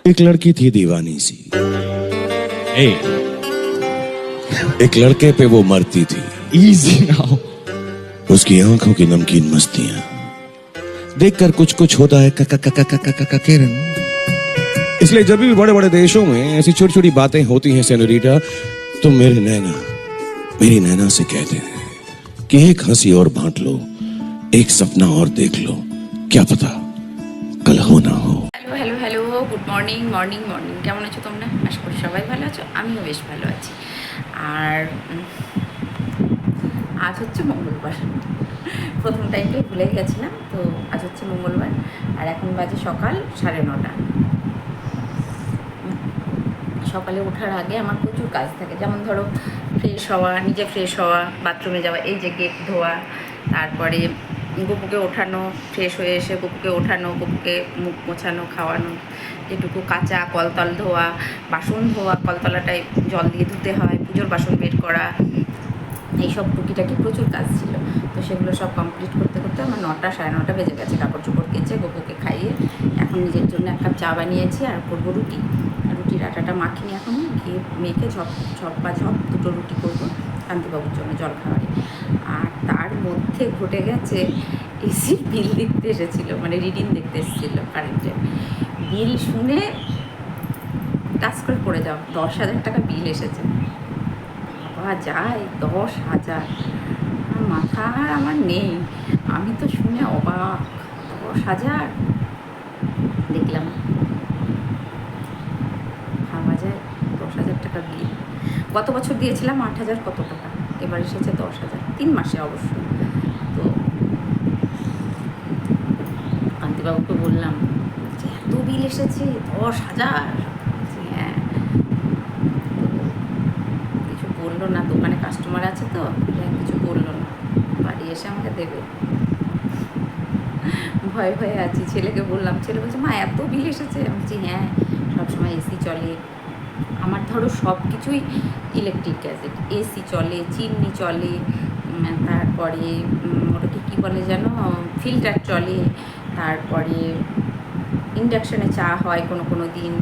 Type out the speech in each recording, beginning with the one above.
एक लड़की थी दीवानी सी, Hey, एक लड़के पे वो मरती थी। easy now. उसकी आंखों की नमकीन मस्तियां देखकर कुछ कुछ होता है किरण। इसलिए जब भी बड़े बड़े देशों में ऐसी छोटी छोटी बातें होती हैं सेनोरिटा, तो मेरी नैना से कहते हैं कि एक हंसी और बांट लो, एक सपना और देख लो, क्या पता कल हो ना हो। Hello hello hello good morning morning morning কেমন আছো তোমরা? আশা করি সবাই ভালো আছো, আমিও বেশ ভালো আছি। আর আজ হচ্ছে মঙ্গলবার, প্রথম টাইমটাই ভুলে গেছিলাম। তো আজ হচ্ছে মঙ্গলবার আর এখন বাজে সকাল 9:30। সকালে ওঠার আগে আমার প্রচুর কাজ থাকে, যেমন ধরো ফ্রেশ হওয়া, নিজে ফ্রেশ হওয়া, বাথরুমে যাওয়া, এই যে গেট ধোয়া, তারপরে গপুকে ওঠানো, ফ্রেশ হয়ে এসে গপুকে ওঠানো, গপুকে মুখ মোছানো, খাওয়ানো, যেটুকু কাঁচা কলতল ধোয়া, বাসন ধোয়া, কলতলাটায় জল দিয়ে ধুতে হয়, পুজোর বাসন বের করা, এইসব টুকিটাকি প্রচুর কাজ ছিল। তো সেগুলো সব কমপ্লিট করতে করতে আমার 9টা 9:30 বেজে গেছে। কাপড় চোপড় কেচে গপুকে খাইয়ে এখন নিজের জন্য এক কাপ চা বানিয়েছি আর করবো রুটি। রুটির আটাটা মাখিনি এখনও, খেয়ে মেয়েকে ঝপ দুটো রুটি করবো কান্তিবাবুর জন্য জল খাওয়ারে। আর তার মধ্যে ঘটে গেছে, এসির বিল দেখতে এসেছিলো, মানে রিডিং দেখতে এসেছিলো কারেন্টের বিল শুনে টাচ করে পড়ে যাও, 10,000 টাকা বিল এসেছে। বাবা যায় 10,000, মাথা আর আমার নেই। আমি তো শুনে অবাক, 10,000 দেখলাম, ভাবা যায় 10,000 টাকা বিল। গত বছর দিয়েছিলাম 8,000 কত টাকা, এবার এসেছে 10,000, 3 মাসে অবশ্য। তো কান্তিবাবুকে বললাম যে এত বিল এসেছে 10,000। হ্যাঁ, কিছু বললো না, দোকানে কাস্টমার আছে তো, কিছু বললো না, বাড়ি এসে আমাকে দেবে। ভয় ভয়ে আছি। ছেলেকে বললাম, ছেলে বলছে মা এত বিল এসেছে। আমি বলছি হ্যাঁ, সবসময় এসি চলে আমার, ধরো সব কিছুই ইলেকট্রিক গ্যাজেট, এসি চলে, চিমনি চলে, তারপরে ওটাকে কী বলে যেন, ফিল্টার চলে, তারপরে ইন্ডাকশানে চা হয় কোনো দিন,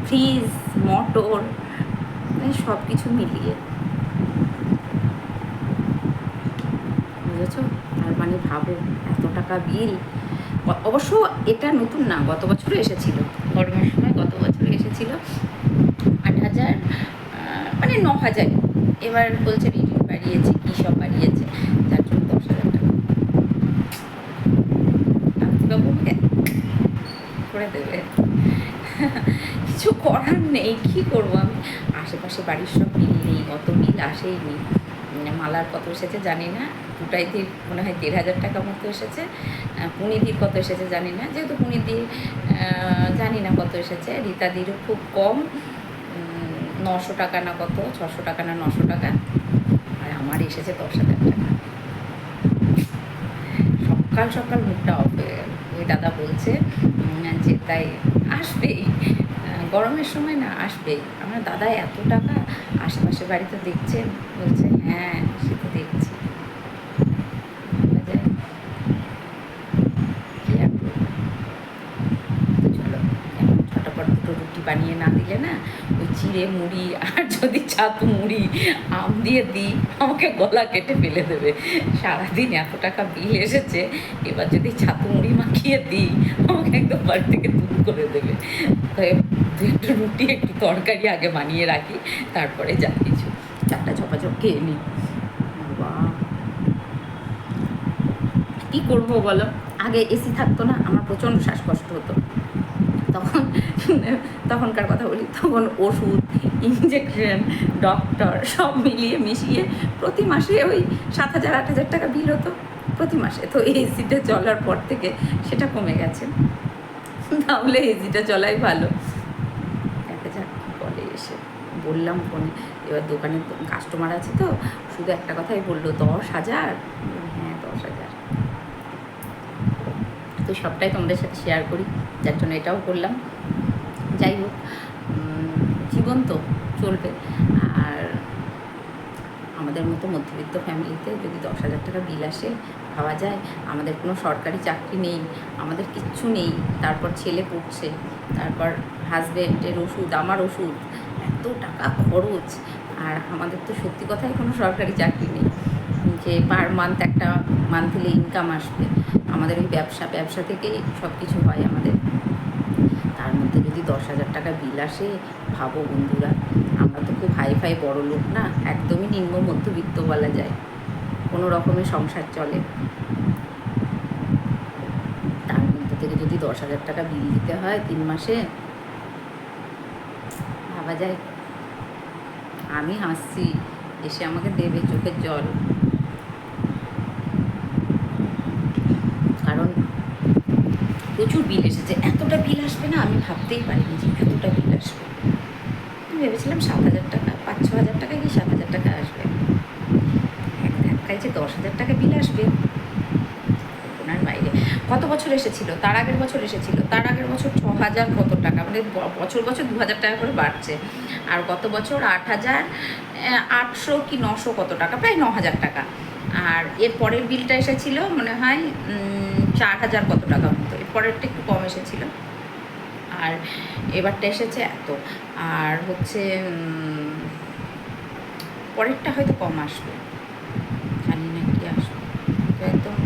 ফ্রিজ, মোটর, সব কিছু মিলিয়ে, বুঝেছো? তার মানে ভাবো এত টাকা বিল। অবশ্য এটা নতুন না, গত বছরও এসেছিলো, গরমের সময় গত বছরও এসেছিলো 8,000, মানে 9,000। এবার বলছে রিডিং বাড়িয়েছে, কী সব বাড়িয়েছে, যার জন্য 10,000 টাকা কান্তিবাবুকে করে দেবে। কিছু করার নেই, কী করবো আমি। আশেপাশে বাড়ির সব বিল নেই, অত বিল আসেই নি। মালার কত এসেছে জানি না, দুটাইদির মনে হয় 1,500 টাকা মতো এসেছে, পুনিদির কত এসেছে জানি না, যেহেতু পুনিদির জানি না কত এসেছে, রীতাদিরও খুব কম, 900 টাকা না কত, 600 টাকা না 900 টাকা, আর আমার এসেছে 10,000 টাকা। সকাল সকাল মুখটা অফ হয়ে গেল। ওই দাদা বলছে যে তাই আসবেই, গরমের সময় না আসবেই। আমার দাদা এত টাকা, আশেপাশে বাড়িতে দেখছেন, বলছে হ্যাঁ সে তো দেখছি। চলো এখন ঝটাপট দুটো রুটি বানিয়ে না দিলে না, ওই চিড়ে মুড়ি আর যদি ছাতু মুড়ি আম দিয়ে দিই আমাকে গলা কেটে ফেলে দেবে। সারাদিন এত টাকা বিল এসেছে, এবার যদি ছাতু মুড়ি মাখিয়ে দিই আমাকে একদম বাড়ি থেকে দূর করে দেবে। তাই একটু রুটি একটু তরকারি আগে বানিয়ে রাখি, তারপরে যা কিছু চারটা ঝপাঝপ খেয়ে নিই। বাহ, কী করবো বলো? আগে এসি থাকতো না, আমার প্রচণ্ড শ্বাসকষ্ট হতো, তখনকার কথা বলি, তখন ওষুধ, ইঞ্জেকশন, ডক্টর সব মিলিয়ে মিশিয়ে প্রতি মাসে ওই 7,000 8,000 টাকা বিল হতো প্রতি মাসে। তো এসিটা চলার পর থেকে সেটা কমে গেছে, তাহলে এসিটা চলাই ভালো। দেখা যাক কী বলে। এসে বললাম ফোনে, এবার দোকানে কাস্টমার আছে তো, শুধু একটা কথাই বললো 10,000। হ্যাঁ 10,000। তো সবটাই তোমাদের সাথে শেয়ার করি, যার জন্য এটাও করলাম। যাই হোক, জীবন তো চলবে। আর আমাদের মতো মধ্যবিত্ত ফ্যামিলিতে যদি 10,000 টাকা বিল আসে, ভাবা যায় আমাদের কোনো সরকারি চাকরি নেই, আমাদের কিচ্ছু নেই, তারপর ছেলে পড়ছে, তারপর হাজব্যান্ডের ওষুধ, আমার ওষুধ, এত টাকা খরচ। আর আমাদের তো সত্যি কথাই কোনো সরকারি চাকরি নেই যে পার মান্থ একটা মান্থলি ইনকাম আসবে। আমাদের ওই ব্যবসা থেকেই সব কিছু হয় আমাদের। তার মধ্যে যদি 10,000 টাকা বিল আসে, ভাবো বন্ধুরা, আমরা তো খুব হাই ফাই বড় লোক না, একদমই নিম্ন মধ্যবিত্ত বলা যায়, কোনো রকমের সংসার চলে। তার মধ্যে থেকে যদি 10,000 টাকা বিল দিতে হয় 3 মাসে, ভাবা যায়। আমি হাসছি, এসে আমাকে দেবে চোখের জল। কারণ প্রচুর বিল এসেছে, এতটা বিল আসবে না আমি ভাবতেই পারিনি যে এতটা বিল আসবে। আমি ভেবেছিলাম 7,000 টাকা, 5-6 হাজার টাকা কি 7,000 টাকা আসবে, এক ধাক্কায় যে 10,000 টাকা বিল আসবে ওনার বাইরে। কত বছর এসেছিল, তার আগের বছর এসেছিল, তার আগের বছর 6,000 কত টাকা, মানে বছর 2,000 টাকা করে বাড়ছে। আর গত বছর 8,800 কি 900 কত টাকা, প্রায় 9,000 টাকা। আর এর পরের বিলটা এসেছিল মনে হয় 4,000 কত টাকা মতো, এর পরেরটা একটু কম এসেছিল, আর এবারটা এসেছে এত। আর হচ্ছে পরেরটা হয়তো কম আসবে, জানি না কি আসবে, একদম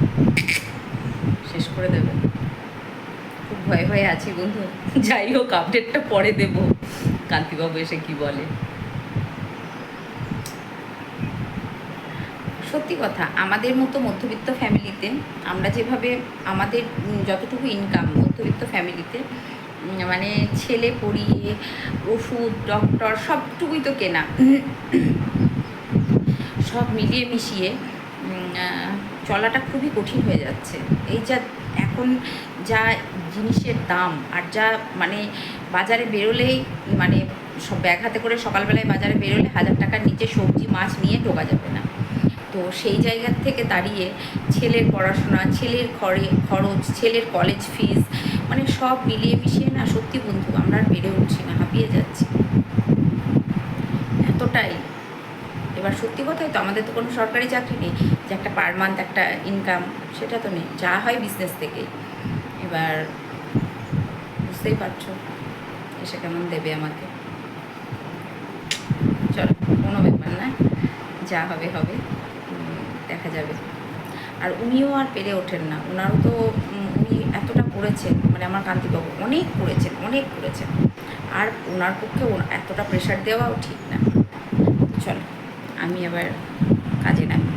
শেষ করে দেবে। খুব ভয়ে ভয়ে আছি বন্ধু। যাই হোক, আপডেটটা পরে দেব, কান্তিবাবু এসে কি বলে। সত্যি কথা, আমাদের মতো মধ্যবিত্ত ফ্যামিলিতে আমরা যেভাবে আমাদের যতটুকু ইনকাম মধ্যবিত্ত ফ্যামিলিতে, মানে ছেলে পড়িয়ে ওষুধ ডক্টর সবটুকুই তো কেনা, সব মিলিয়ে মিশিয়ে চলাটা খুবই কঠিন হয়ে যাচ্ছে। এই যা এখন যা জিনিসের দাম, আর যা মানে বাজারে বেরোলেই মানে সব ব্যাগ হাতে করে সকালবেলায় বাজারে বেরোলে 1,000 টাকার নিচে সবজি মাছ নিয়ে ঢোকা যাবে না। তো সেই জায়গার থেকে দাঁড়িয়ে ছেলের পড়াশোনা, ছেলের খরচ, ছেলের কলেজ ফিস, মানে সব মিলিয়ে মিশিয়ে না সত্যি বন্ধু আমরা আর পেরে উঠছি না, হাঁপিয়ে যাচ্ছি এতটাই। এবার সত্যি কথাই তো, আমাদের তো কোনো সরকারি চাকরি নেই যে একটা পার মান্থ একটা ইনকাম, সেটা তো নেই, যা হয় বিজনেস থেকেই। এবার বুঝতেই পারছো এসে কেমন দেবে আমাকে। চলো, কোনো ব্যাপার না, যা হবে হবে, দেখা যাবে। আর উনিও আর পেরে ওঠেন না, ওনারও তো উনি এতটা করেছেন, মানে আমার কান্তিবাবু অনেক করেছেন, আর ওনার পক্ষে এতটা প্রেশার দেওয়াও ঠিক না। চলো আমি আবার কাজে নামি।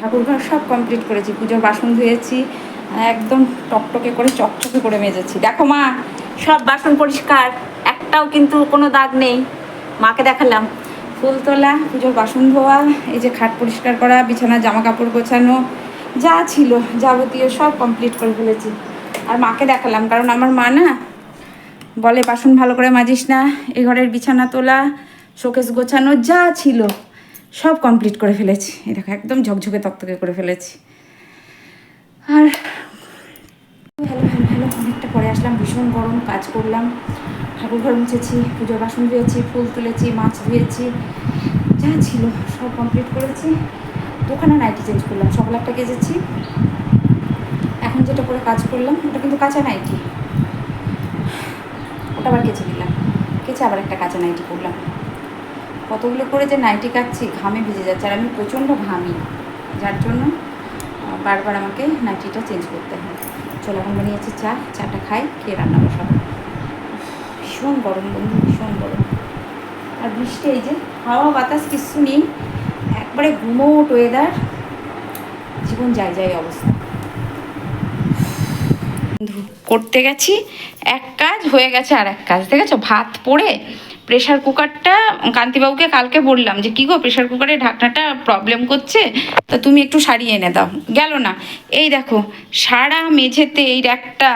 ঠাকুরঘর সব কমপ্লিট করেছি, পুজোর বাসন ধুয়েছি, একদম টকটকে করে চকচকে করে মেজেছি। দেখো মা, সব বাসন পরিষ্কার, একটাও কিন্তু কোনো দাগ নেই। মাকে দেখালাম, ফুল তোলা, পুজোর বাসন ধোয়া, এই যে খাট পরিষ্কার করা, বিছানার জামা কাপড় গোছানো, যা ছিল যাবতীয় সব কমপ্লিট করে ফেলেছি। আর মাকে দেখালাম, কারণ আমার মা না বলে বাসন ভালো করে মাজিস না, এই ঘরের বিছানা তোলা, শোকেস গোছানো, যা ছিল সব কমপ্লিট করে ফেলেছি। এই দেখো একদম ঝকঝকে তকতকে করে ফেলেছি। আর হ্যালো অনেকটা পরে আসলাম, ভীষণ গরম, কাজ করলাম, ঠাকুর ঘর মুছেছি, পুজোর বাসন ধুয়েছি, ফুল তুলেছি, মাছ ধুয়েছি, যা ছিল সব কমপ্লিট করেছি। দোকানে নাইটি চেঞ্জ করলাম, সকালে একটা কেজেছি, এখন যেটা করে কাজ করলাম ওটা কিন্তু কাঁচা নাইটি, ওটা আবার কেচে দিলাম, কেচে আবার একটা কাঁচা নাইটি করলাম। কতগুলো করে যে নাইটি কাটছি, ঘামে ভিজে যাচ্ছে, আর আমি প্রচণ্ড ঘামি, যার জন্য বারবার আমাকে নাইটিটা চেঞ্জ করতে হয়। চলো এখন বানিয়েছি চাটা খাই, খেয়ে রান্না বসাবো। ভীষণ গরম বন্ধু, ভীষণ গরম। আর বৃষ্টি, এই যে হাওয়া বাতাস কিচ্ছু নেই, একবারে গুমোট ওয়েদার, জীবন যায় যায় অবস্থা। করতে গেছি এক কাজ, হয়ে গেছে আর এক কাজ। দেখেছো ভাত পড়ে প্রেশার কুকারটা, কান্তিবাবুকে কালকে বললাম যে কী গো প্রেশার কুকারের ঢাকনাটা প্রবলেম করছে, তা তুমি একটু সারিয়ে এনে দাও, গেল না। এই দেখো সারা মেঝেতে এই র্যাকটা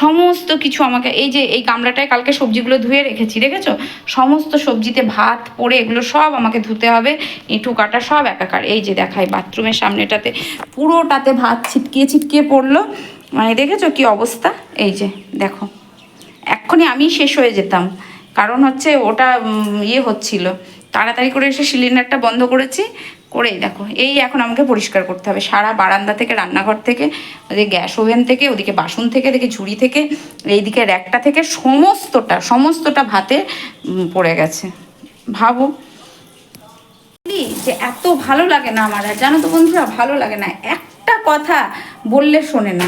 সমস্ত কিছু আমাকে, এই যে এই গামলাটায় কালকে সবজিগুলো ধুয়ে রেখেছি, দেখেছো সমস্ত সবজিতে ভাত পড়ে এগুলো সব আমাকে ধুতে হবে, এঁঠু কাটা সব একাকার। এই যে দেখাই বাথরুমের সামনেটাতে পুরোটাতে ভাত ছিটকিয়ে ছিটকিয়ে পড়লো, মানে দেখেছো কি অবস্থা। এই যে দেখো এক্ষুনি আমি শেষ হয়ে যেতাম, কারণ হচ্ছে ওটা ইয়ে হচ্ছিল, তাড়াতাড়ি করে এসে সিলিন্ডারটা বন্ধ করেছি, করেই দেখো এই এখন আমাকে পরিষ্কার করতে হবে সারা বারান্দা থেকে, রান্নাঘর থেকে, ওদিকে গ্যাস ওভেন থেকে, ওদিকে বাসন থেকে, এদিকে ঝুড়ি থেকে, এইদিকে র্যাকটা থেকে, সমস্তটা ভাতে পড়ে গেছে। ভাবো যে এত ভালো লাগে না আমার, আর জানো তো বন্ধুরা ভালো লাগে না, একটা কথা বললে শোনে না,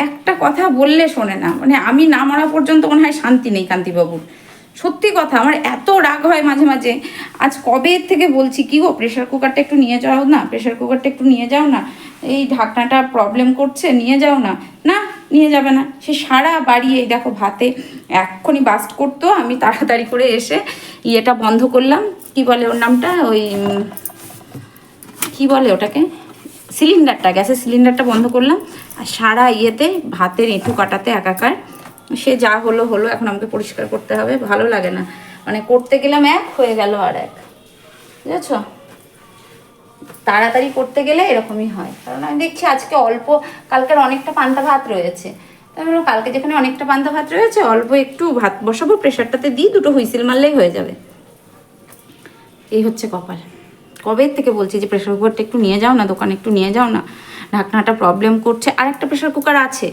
একটা কথা বললে শোনে না, মানে আমি না মরা পর্যন্ত মনে হয় শান্তি নেই কান্তিবাবুর। সত্যি কথা, আমার এত রাগ হয় মাঝে মাঝে। আজ কবে থেকে বলছি কি গো প্রেশার কুকারটা একটু নিয়ে যাও না, প্রেশার কুকারটা একটু নিয়ে যাও না, এই ঢাকনাটা প্রবলেম করছে, নিয়ে যাও না। না, নিয়ে যাবে না। সে সারা বাড়ি এই দেখো ভাতে এক্ষুনি বাস্ট করতো, আমি তাড়াতাড়ি করে এসে ইয়েটা বন্ধ করলাম, কি বলে ওর নামটা, ওই কি বলে ওটাকে, সিলিন্ডারটা, গ্যাসের সিলিন্ডারটা বন্ধ করলাম, আর সারা ইয়েতে ভাতের এঁঠু কাটাতে একাকার। সে যা হলো হলো, এখন আমাকে পরিষ্কার করতে হবে, ভালো লাগে না, মানে করতে গেলাম এক, হয়ে গেল আর এক, বুঝেছ। তাড়াতাড়ি করতে গেলে এরকমই হয়, কারণ আমি দেখছি আজকে অল্প, কালকের অনেকটা পান্তা ভাত রয়েছে, তাই বললাম কালকে যেখানে অনেকটা পান্তা ভাত রয়েছে অল্প একটু ভাত বসাবো, প্রেশারটাতে দিই, দুটো হুইসেল মারলেই হয়ে যাবে। এই হচ্ছে কপাল। কবে থেকে বলছি যে প্রেশার কুকারটা একটু নিয়ে যাও না, দোকানে একটু নিয়ে যাও না, ঢাকনাটা প্রবলেম করছে। আর একটা প্রেশার কুকার আছে,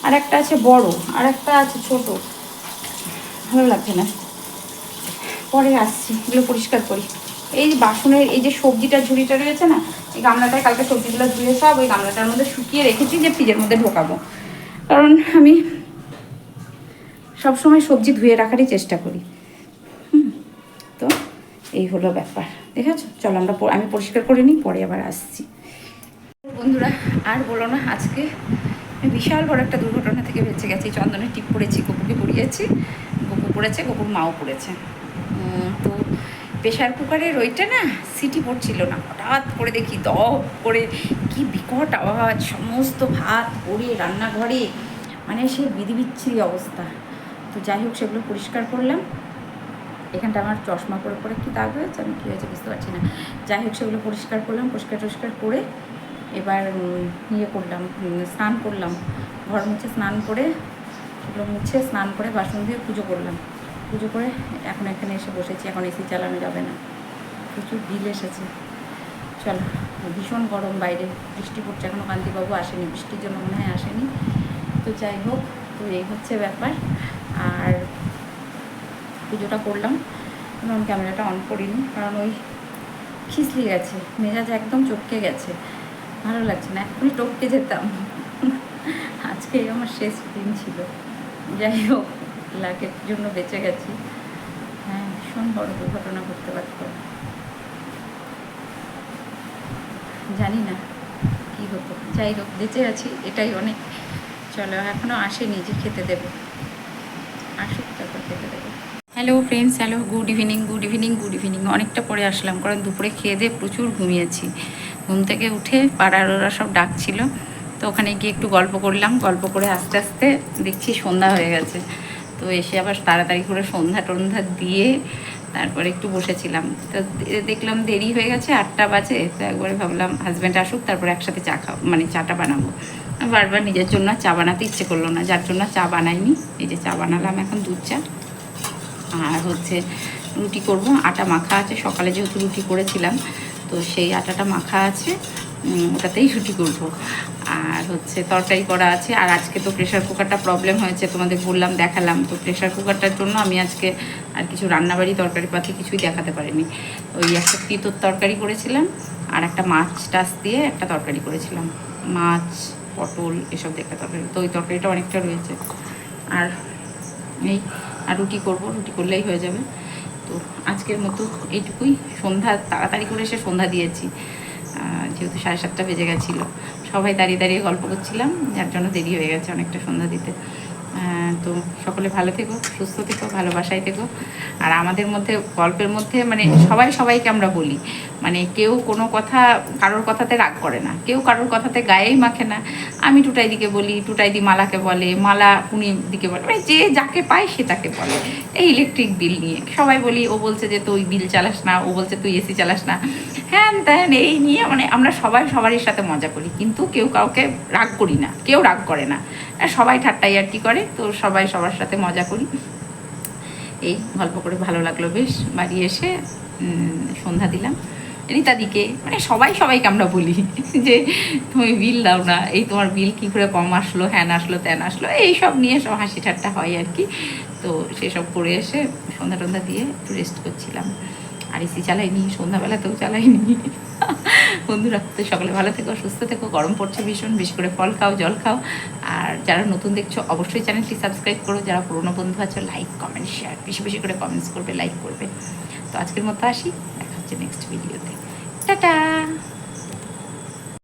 আর একটা আছে বড়, আর একটা আছে ছোট, ভালো লাগছে না, পরে আসছি, এগুলো পরিষ্কার করি। এই যে বাসনের এই যে সবজিটা ঝুড়িটা রয়েছে না, এই গামলাটায় কালকে সবজিগুলো ধুয়ে সব ওই গামলাটার মধ্যে শুকিয়ে রেখেছি, যে ফ্রিজের মধ্যে ঢোকাবো, কারণ আমি সবসময় সবজি ধুয়ে রাখারই চেষ্টা করি। তো এই হলো ব্যাপার, দেখেছো। চলো আমি পরিষ্কার করে নিই, পরে আবার আসছি। বন্ধুরা আর বলো না, আজকে বিশাল বড় একটা দুর্ঘটনা থেকে বেঁচে গেছি। চন্দনের টিপ পড়েছি, গপুকে পড়িয়েছি, গপু পড়েছে, গপুর মাও পড়েছে। তো প্রেশার কুকারের ওইটা না সিটি পড়ছিল না, হঠাৎ করে দেখি দপ করে কি বিকট আওয়াজ, সমস্ত ভাত পড়ে রান্নাঘরে, মানে সে বিচ্ছিরি অবস্থা। তো যাই হোক সেগুলো পরিষ্কার করলাম। এখানটা আমার চশমা পরে পরে কি দাগ হয়েছে, আমি কী হয়েছে বুঝতে পারছি না। যাই হোক সেগুলো পরিষ্কার করলাম, পরিষ্কার করে এবার ইয়ে করলাম, স্নান করলাম, ঘর মুছে স্নান করে, এগুলো মুছে স্নান করে বাসন দিয়ে পুজো করলাম। পুজো করে এখন এখানে এসে বসেছি, এখন এসি চালানো যাবে না, প্রচুর বিল এসেছে। চলো, ভীষণ গরম বাইরে, বৃষ্টি পড়ছে, এখনও কান্তিবাবু আসেনি, বৃষ্টির জন্য মনে হয় আসেনি। তো যাই হোক, তো এই হচ্ছে ব্যাপার। আর পুজোটা করলাম, আমি ক্যামেরাটা অন করিনি, কারণ ওই খিচলি গেছে, মেজাজ একদম চটকে গেছে, ভালো লাগছে না, এখনই টপকে যেতাম। আজকে আমার শেষ দিন ছিল। যাই হোক, লাকের জন্য বেঁচে গেছি। হ্যাঁ, ভীষণ বড় দুর্ঘটনা ঘটতে পারত, জানি না কি হতো। যাই হোক, বেঁচে আছি, এটাই অনেক। চলো, এখনও আসেনি যে খেতে দেবো, আসুক তারপর খেতে দেবো। Hello friends, hello, good evening. অনেকটা পরে আসলাম, কারণ দুপুরে খেয়ে দিয়ে প্রচুর ঘুমিয়েছি। ঘুম থেকে উঠে পাড়ার ওরা সব ডাকছিল, তো ওখানে গিয়ে একটু গল্প করলাম, গল্প করে আস্তে আস্তে দেখছি সন্ধ্যা হয়ে গেছে। তো এসে আবার তাড়াতাড়ি করে সন্ধ্যা টন্ধ্যা দিয়ে তারপরে একটু বসেছিলাম। তো দেখলাম দেরি হয়ে গেছে, 8টা বাজে। তো একবারে ভাবলাম হাজব্যান্ড আসুক, তারপরে একসাথে চা মানে চাটা বানাবো। বারবার নিজের জন্য চা বানাতে ইচ্ছে করলো না, যার জন্য চা বানাইনি। এই যে চা বানালাম এখন, দুধ চা। আর হচ্ছে রুটি করব, আটা মাখা আছে, সকালে যেহেতু রুটি করেছিলাম, তো সেই আটাটা মাখা আছে, ওটাতেই রুটি করব। আর হচ্ছে তরকারি করা আছে। আর আজকে তো প্রেশার কুকারটা প্রবলেম হয়েছে, তোমাদের বললাম, দেখালাম। তো প্রেশার কুকারটার জন্য আমি আজকে আর কিছু রান্নাবাড়ি তরকারি পাতি কিছুই দেখাতে পারিনি। ওই একটা তিতর তরকারি করেছিলাম, আর একটা মাছ টাছ দিয়ে একটা তরকারি করেছিলাম, মাছ পটল এসব দিয়ে একটা তরকারি। তো ওই তরকারিটা অনেকটা রয়েছে, আর এই আর রুটি করব, রুটি করলেই হয়ে যাবে। তো আজকের মতো এইটুকুই। সন্ধ্যা তাড়াতাড়ি করে এসে সন্ধ্যা দিয়েছি, যেহেতু 7:30 বেজে গেছিলো। সবাই দাঁড়িয়ে দাঁড়িয়ে গল্প করছিলাম, যার জন্য দেরি হয়ে গেছে অনেকটা সন্ধ্যা দিতে। তো সকলে ভালো থেকো, সুস্থ থেকো, ভালোবাসায় থেকো। আর আমাদের মধ্যে গল্পের মধ্যে মানে সবাই সবাইকে আমরা বলি, মানে কেউ কোনো কথা কারোর কথাতে রাগ করে না, কেউ কারোর কথাতে গায়েই মাখে না। আমি টুটাই দিকে বলি, টুটাই দি মালাকে বলে, মালা পুনি দিকে বলে, মানে যে যাকে পায় সে তাকে বলে। এই ইলেকট্রিক বিল নিয়ে সবাই বলি, ও বলছে যে তুই বিল চালাস না, ও বলছে তুই এসি চালাস না, হ্যান ত্যান এই নিয়ে মানে আমরা সবাই সবারই সাথে মজা করি, কিন্তু কেউ কাউকে রাগ করি না, কেউ রাগ করে না। আর সবাই ঠাট্টাই আর কি করে, তো সবাই সবার সাথে মজা করি। এই গল্প করে ভালো লাগলো বেশ। বাড়ি এসে সন্ধ্যা দিলাম রীতাদিকে, মানে সবাই সবাইকে আমরা বলি যে তুমি বিল দাও না, এই তোমার বিল কী করে কম আসলো, হ্যান আসলো ত্যান আসলো, এইসব নিয়ে সব হাসি ঠাট্টা হয় আর কি। তো সেসব করে এসে সন্ধ্যা টন্ধ্যা দিয়ে একটু রেস্ট করছিলাম। আর এসি চালাইনি, সন্ধ্যাবেলাতেও চালাইনি। বন্ধুরা, তো সকালে ভালো থেকো, সুস্থ থেকো। গরম পড়ছে ভীষণ, বেশি করে ফল খাও, জল খাও। আর যারা নতুন দেখছো অবশ্যই চ্যানেলটি সাবস্ক্রাইব করো। যারা পুরনো বন্ধু আছো লাইক কমেন্ট শেয়ার, বেশি বেশি করে কমেন্টস করবে, লাইক করবে। তো আজকের মতো আসি, দেখা হচ্ছে নেক্সট ভিডিওতে। টাটা।